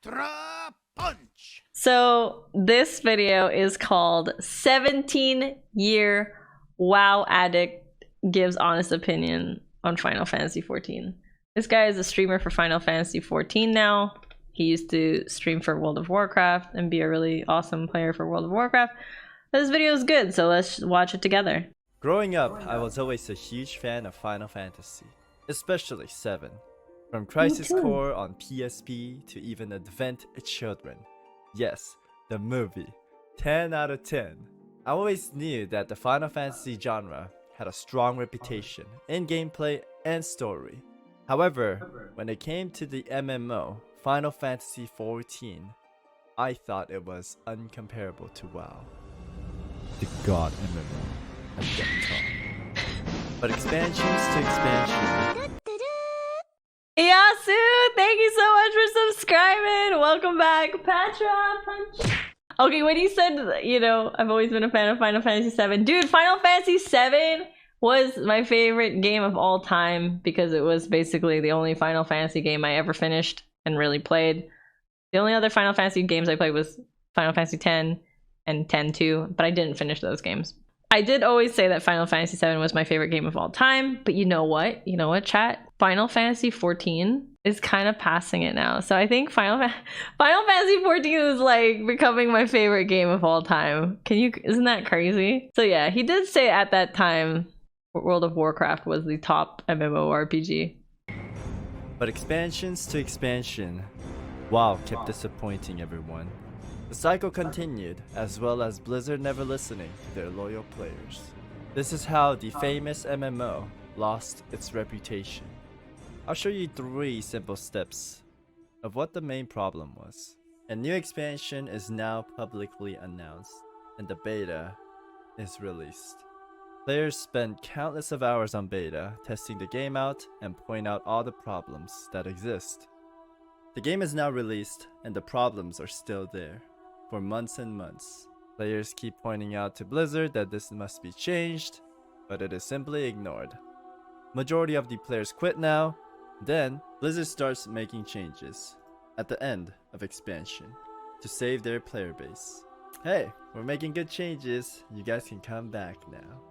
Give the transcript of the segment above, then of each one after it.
Pathra punch. So this video is called 17-Year WoW Addict Gives Honest Opinion on Final Fantasy XIV. This guy is a streamer for Final Fantasy XIV now. He used to stream for World of Warcraft and be a really awesome player for World of Warcraft. This video is good, so let's watch it together. Growing up, I was always a huge fan of Final Fantasy, especially 7. From Crisis Core on PSP to even Advent Children. Yes, the movie. 10 out of 10. I always knew that the Final Fantasy genre had a strong reputation in gameplay and story. However, when it came to the MMO, Final Fantasy XIV, I thought it was uncomparable to WoW. The god MMO at that time. But expansions to expansion. Yasu, thank you so much for subscribing. Welcome back, Pathra punch. Okay, when you said, you know, I've always been a fan of Final Fantasy VII. Dude, Final Fantasy VII was my favorite game of all time because it was basically the only Final Fantasy game I ever finished and really played. The only other Final Fantasy games I played was Final Fantasy X and X-2, but I didn't finish those games. I did always say that Final Fantasy VII was my favorite game of all time, but you know what? You know what, chat? Final Fantasy XIV is kind of passing it now. So I think Final Fantasy XIV is like becoming my favorite game of all time. Isn't that crazy? So yeah, he did say at that time World of Warcraft was the top MMORPG. But expansions to expansion, WoW kept disappointing everyone. The cycle continued, as well as Blizzard never listening to their loyal players. This is how the famous MMO lost its reputation. I'll show you 3 simple steps of what the main problem was. A new expansion is now publicly announced, and the beta is released. Players spend countless of hours on beta, testing the game out and point out all the problems that exist. The game is now released, and the problems are still there. For months and months, players keep pointing out to Blizzard that this must be changed, but it is simply ignored. Majority of the players quit now. Then Blizzard starts making changes at the end of expansion to save their player base. Hey, we're making good changes. You guys can come back now.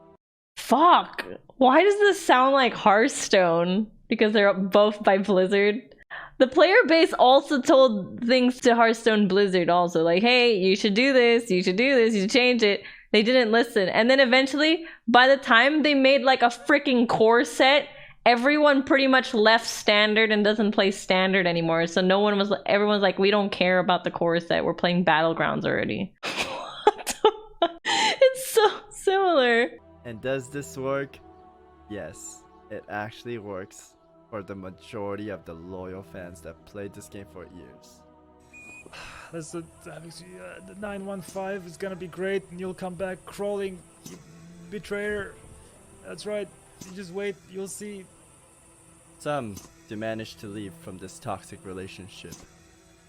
Fuck! Why does this sound like Hearthstone? Because they're both by Blizzard. The player base also told things to Hearthstone Blizzard also, like, hey, you should do this, you should do this, you should change it. They didn't listen. And then eventually, by the time they made like a freaking core set, everyone pretty much left standard and doesn't play standard anymore. So everyone's like, we don't care about the core set, we're playing Battlegrounds already. What the fuck? It's so similar. And does this work? Yes, it actually works for the majority of the loyal fans that played this game for years. Listen, Savix, the 915 is gonna be great, and you'll come back crawling, you betrayer. That's right, you just wait, you'll see. Some do manage to leave from this toxic relationship,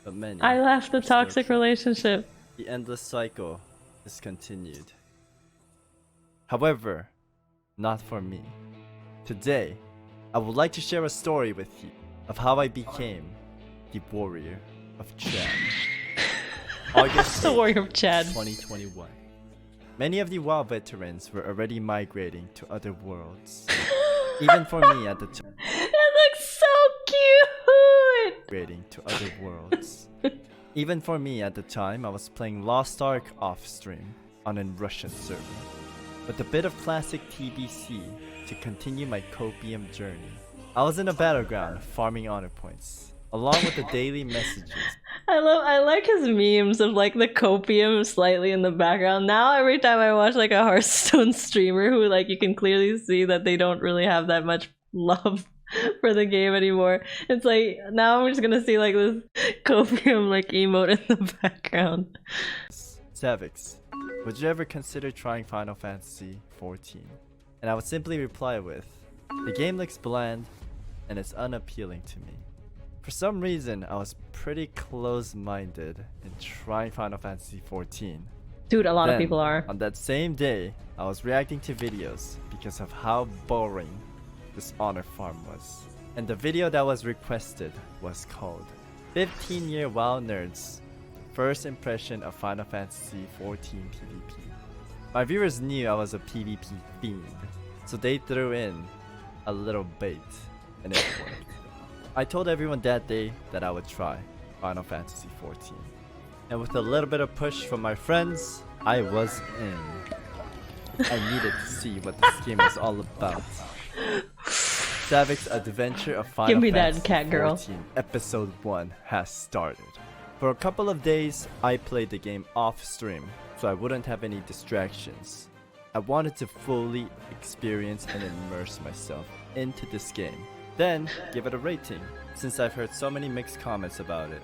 but many. I left the toxic relationship. The endless cycle is continued. However, not for me. Today, I would like to share a story with you of how I became the Warrior of Chad. August The Warrior of Chad. 2021. Many of the WoW veterans were already migrating to other worlds. Even for me at the time. That looks so cute! Migrating to other worlds. Even for me at the time, I was playing Lost Ark off stream on a Russian server. With a bit of classic TBC to continue my copium journey. I was in a battleground farming honor points, along with the daily messages. I like his memes of like the copium slightly in the background. Now every time I watch like a Hearthstone streamer who like you can clearly see that they don't really have that much love for the game anymore. It's like now I'm just gonna see like this copium like emote in the background. Savix, would you ever consider trying Final Fantasy XIV? And I would simply reply with, the game looks bland and it's unappealing to me. For some reason, I was pretty close-minded in trying Final Fantasy XIV. Dude, a lot of people are. On that same day, I was reacting to videos because of how boring this honor farm was. And the video that was requested was called 15-year WoW nerds. First impression of Final Fantasy XIV PvP. My viewers knew I was a PvP fiend, so they threw in a little bait, and it worked. I told everyone that day that I would try Final Fantasy XIV. And with a little bit of push from my friends, I was in. I needed to see what this game was all about. Savix Adventure of Final Give me Fantasy that cat girl. XIV Episode 1 has started. For a couple of days, I played the game off stream, so I wouldn't have any distractions. I wanted to fully experience and immerse myself into this game. Then, give it a rating, since I've heard so many mixed comments about it.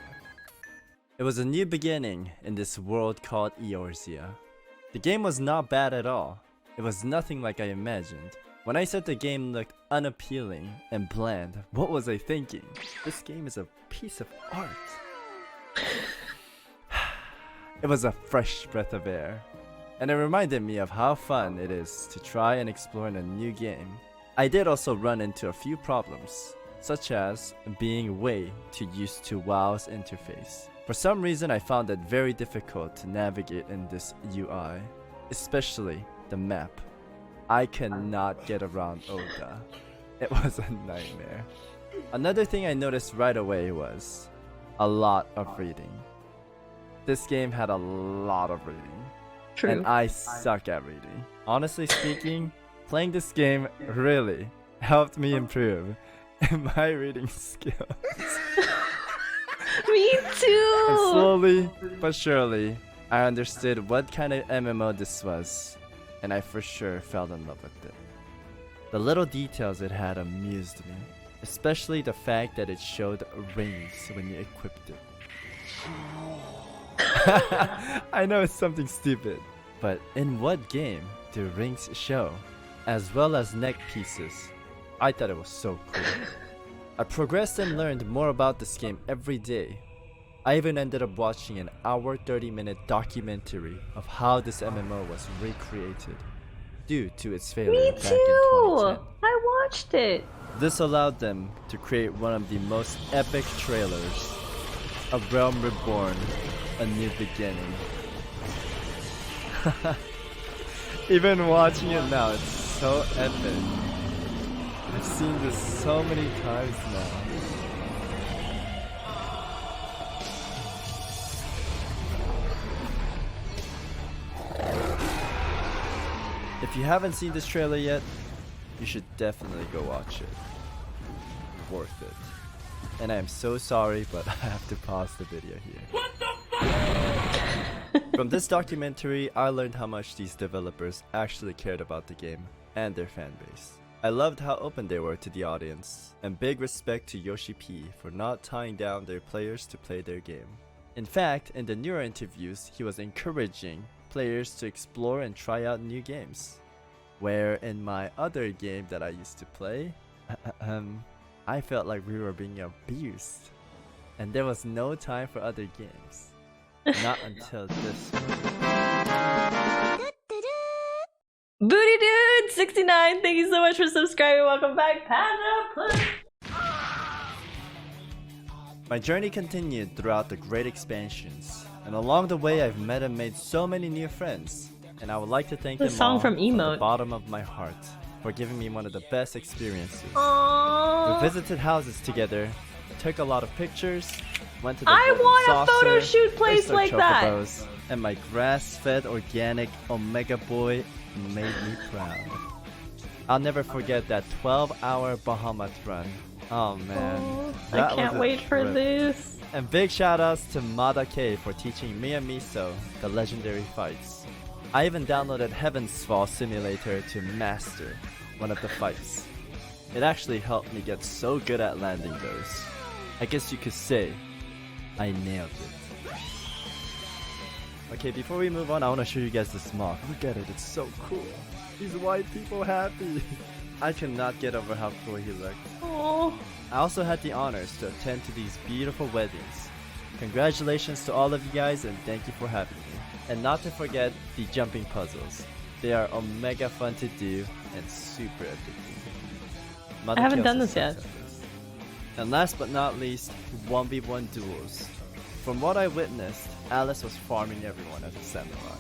It was a new beginning in this world called Eorzea. The game was not bad at all. It was nothing like I imagined. When I said the game looked unappealing and bland, what was I thinking? This game is a piece of art. It was a fresh breath of air, and it reminded me of how fun it is to try and explore in a new game. I did also run into a few problems, such as being way too used to WoW's interface. For some reason, I found it very difficult to navigate in this UI, especially the map. I cannot get around Oda. It was a nightmare. Another thing I noticed right away was a lot of reading. This game had a lot of reading. True. And I suck at reading. Honestly speaking, playing this game really helped me improve in my reading skills. Me And too. slowly but surely, I understood what kind of MMO this was, and I for sure fell in love with it. The little details it had amused me, especially the fact that it showed rings when you equipped it. I know it's something stupid, but in what game do rings show? As well as neck pieces. I thought it was so cool. I progressed and learned more about this game every day. I even ended up watching an hour 30-minute documentary of how this MMO was recreated due to its failure Me back too. in 2010. I watched it. This allowed them to create one of the most epic trailers. A realm reborn, a new beginning. Even watching it now, it's so epic. I've seen this so many times now. If you haven't seen this trailer yet, you should definitely go watch it. Worth it. And I am so sorry, but I have to pause the video here. From this documentary, I learned how much these developers actually cared about the game and their fanbase. I loved how open they were to the audience, and big respect to Yoshi P for not tying down their players to play their game. In fact, in the newer interviews, he was encouraging players to explore and try out new games. Where in my other game that I used to play, I felt like we were being abused, and there was no time for other games. Not until this one. Booty Dude 69, thank you so much for subscribing. Welcome back, Pathra. My journey continued throughout the great expansions, and along the way I've met and made so many new friends, and I would like to thank The them song all from the Emote. bottom of my heart for giving me one of the best experiences. Aww. We visited houses together, took a lot of pictures, went to the I Golden want a Saucer, photo shoot place raced our like that. chocobos, and my grass-fed organic Omega Boy made me proud. I'll never forget that 12-hour Bahamut run. Oh man, Aw, that I can't was a wait for trip. this. And big shoutouts to Mada K for teaching me and Miso the legendary fights. I even downloaded Heaven's Fall Simulator to master one of the fights. It actually helped me get so good at landing those. I guess you could say I nailed it. Okay, before we move on, I want to show you guys this mock. Look at it, it's so cool. These white people happy. I cannot get over how cool he looked. Oh, I also had the honors to attend to these beautiful weddings. Congratulations to all of you guys, and thank you for having me. And not to forget the jumping puzzles. They are omega fun to do and super addicting. I haven't done this yet. And last but not least, 1v1 duels. From what I witnessed, Alice was farming everyone as a samurai.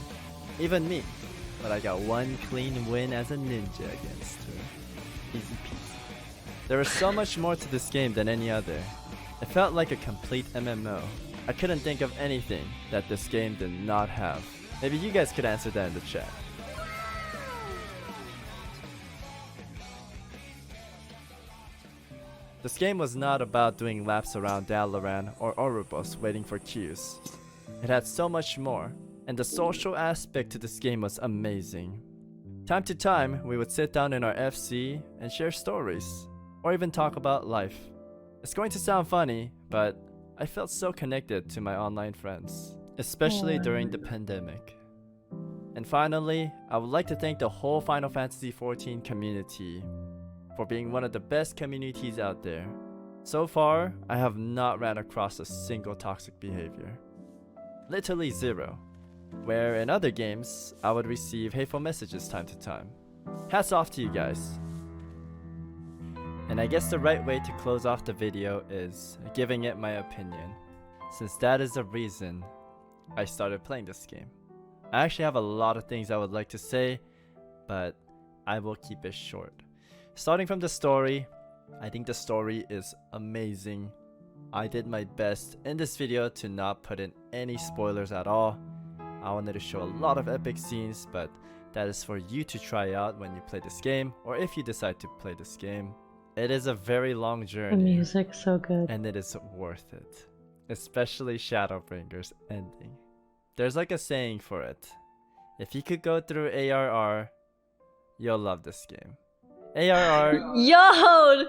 Even me, but I got one clean win as a ninja against her. Easy peasy. There was so much more to this game than any other. It felt like a complete MMO. I couldn't think of anything that this game did not have. Maybe you guys could answer that in the chat. This game was not about doing laps around Dalaran or Oribos waiting for queues. It had so much more, and the social aspect to this game was amazing. Time to time, we would sit down in our FC and share stories, or even talk about life. It's going to sound funny, but I felt so connected to my online friends, especially during the pandemic. And finally, I would like to thank the whole Final Fantasy XIV community for being one of the best communities out there. So far, I have not ran across a single toxic behavior. Literally zero. Where in other games, I would receive hateful messages time to time. Hats off to you guys. And I guess the right way to close off the video is giving it my opinion, since that is the reason I started playing this game. I actually have a lot of things I would like to say, but I will keep it short. Starting from the story, I think the story is amazing. I did my best in this video to not put in any spoilers at all. I wanted to show a lot of epic scenes, but that is for you to try out when you play this game, or if you decide to play this game. It is a very long journey. The music's so good. And it is worth it. Especially Shadowbringer's ending. There's like a saying for it. If you could go through ARR, you'll love this game. ARR. Yo!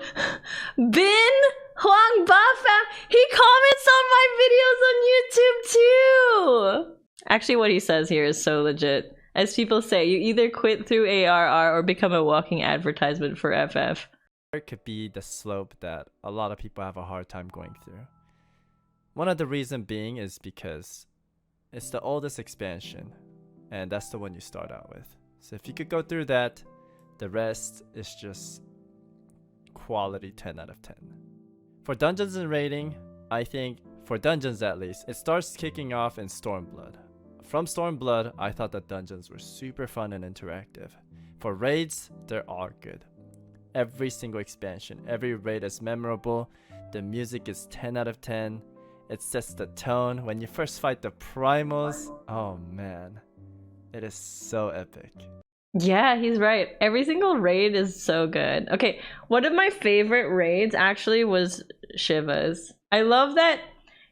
Bin Huang Bafam, he comments on my videos on YouTube too! Actually, what he says here is so legit. As people say, you either quit through ARR or become a walking advertisement for FF. It could be the slope that a lot of people have a hard time going through. One of the reasons being is because it's the oldest expansion, and that's the one you start out with. So if you could go through that, the rest is just quality 10 out of 10. For dungeons and raiding, I think, for dungeons at least, it starts kicking off in Stormblood. From Stormblood, I thought the dungeons were super fun and interactive. For raids, they're all good. Every single expansion, every raid is memorable. The music is 10 out of 10. It sets the tone. When you first fight the primals, oh man, it is so epic. Yeah, he's right. Every single raid is so good. Okay, one of my favorite raids actually was Shiva's. I love that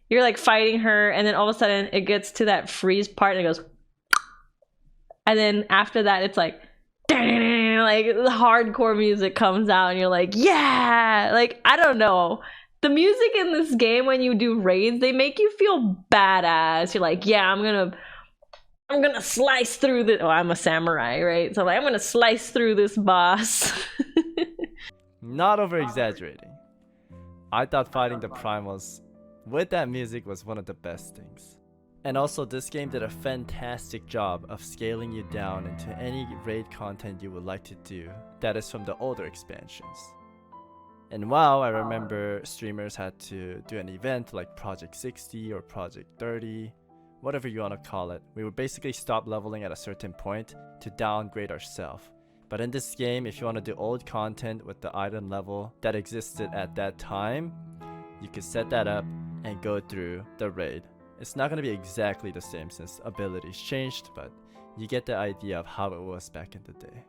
you're like fighting her and then all of a sudden it gets to that freeze part and it goes, and then after that it's like the hardcore music comes out and you're like, yeah! Like, I don't know. The music in this game when you do raids, they make you feel badass. You're like, yeah, I'm gonna slice through the— oh, I'm a samurai, right? So like, I'm gonna slice through this boss. Not over exaggerating. I thought fighting the primals with that music was one of the best things. And also, this game did a fantastic job of scaling you down into any raid content you would like to do that is from the older expansions. In WoW, I remember streamers had to do an event like Project 60 or Project 30, whatever you want to call it. We would basically stop leveling at a certain point to downgrade ourselves. But in this game, if you want to do old content with the item level that existed at that time, you could set that up and go through the raid. It's not going to be exactly the same since abilities changed, but you get the idea of how it was back in the day.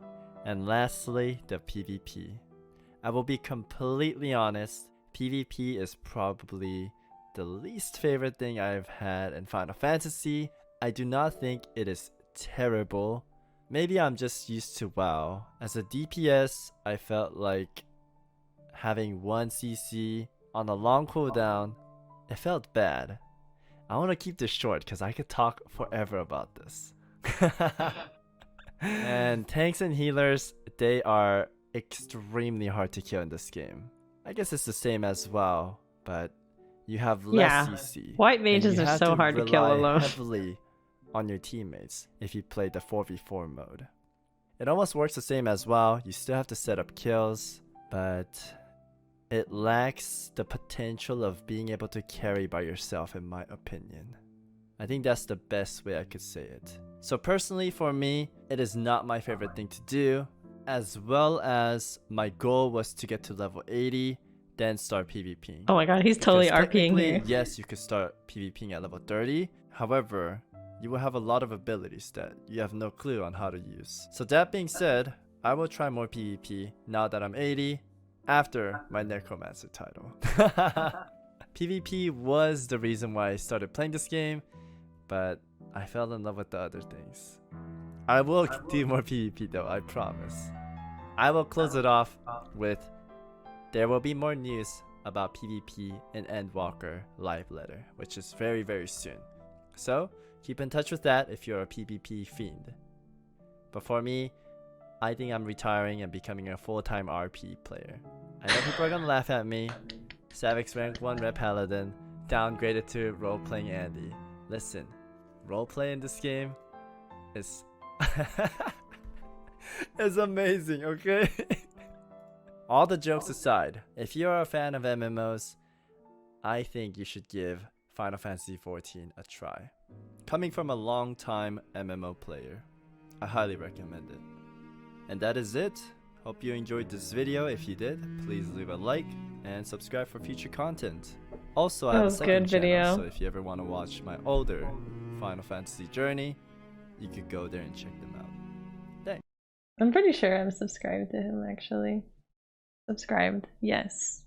And lastly, the PvP. I will be completely honest, PvP is probably the least favorite thing I've had in Final Fantasy. I do not think it is terrible. Maybe I'm just used to WoW. As a DPS, I felt like having 1 CC on a long cooldown, it felt bad. I want to keep this short because I could talk forever about this. And tanks and healers, they are extremely hard to kill in this game. I guess it's the same as WoW, but you have less CC. White mages are so hard to kill alone. Heavily on your teammates if you play the 4v4 mode. It almost works the same as WoW. You still have to set up kills, but it lacks the potential of being able to carry by yourself, in my opinion. I think that's the best way I could say it. So personally for me, it is not my favorite thing to do, as well as my goal was to get to level 80, then start PvPing. Oh my god, he's totally Because RPing technically, here. yes, you could start PvPing at level 30. However, you will have a lot of abilities that you have no clue on how to use. So that being said, I will try more PvP now that I'm 80 after my Necromancer title. PvP was the reason why I started playing this game, but I fell in love with the other things. I will do more PvP though, I promise. I will close it off with there will be more news about PvP in Endwalker live letter, which is very, very soon. So keep in touch with that if you're a PvP fiend. But for me, I think I'm retiring and becoming a full-time RP player. I know people are gonna laugh at me. Savix rank 1 Red Paladin, downgraded to role-playing Andy. Listen, roleplay in this game is is amazing, okay? All the jokes aside, if you're a fan of MMOs, I think you should give Final Fantasy XIV a try. Coming from a long-time MMO player, I highly recommend it. And that is it. Hope you enjoyed this video. If you did, please leave a like and subscribe for future content. Also, I have a second channel, so if you ever want to watch my older Final Fantasy journey, you could go there and check them out. Thanks. I'm pretty sure I'm subscribed to him actually. Subscribed, yes.